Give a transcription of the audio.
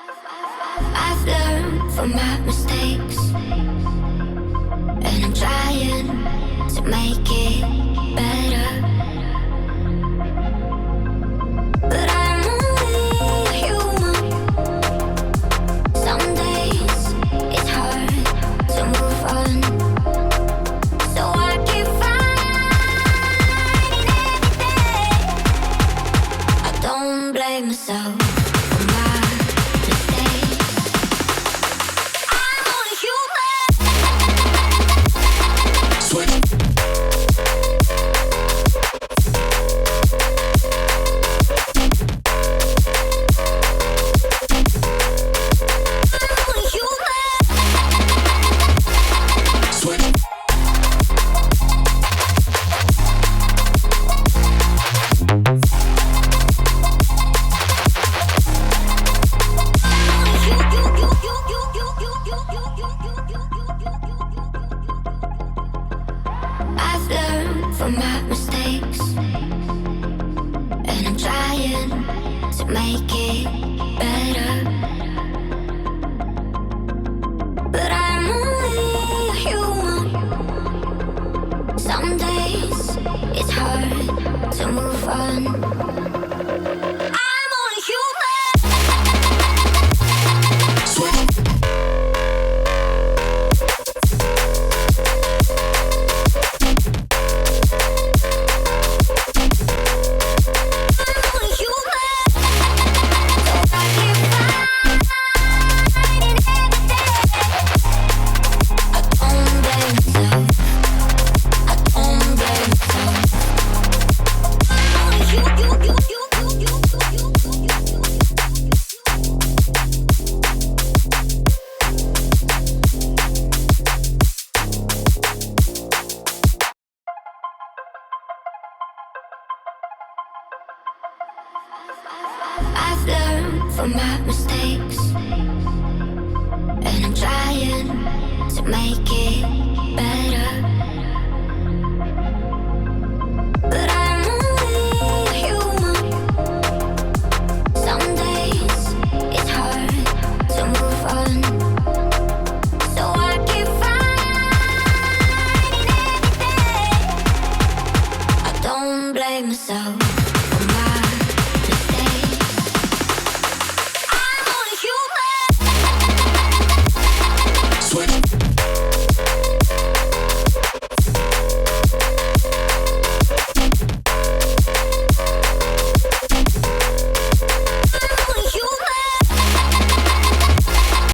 I've learned from my mistakes, and I'm trying to make it better. But I'm only human. Some days it's hard to move on, so I keep fighting every day. I don't blame myself for my mistakes. I'm only human. Switch. I've learned from my mistakes, and I'm trying to make it better. But I'm only human. Some days it's hard to move on. I'm only human. I've learned from my mistakes, and I'm trying to make it better. But I'm only human. Some days it's hard to move on, so I keep fighting every day. I don't blame myself.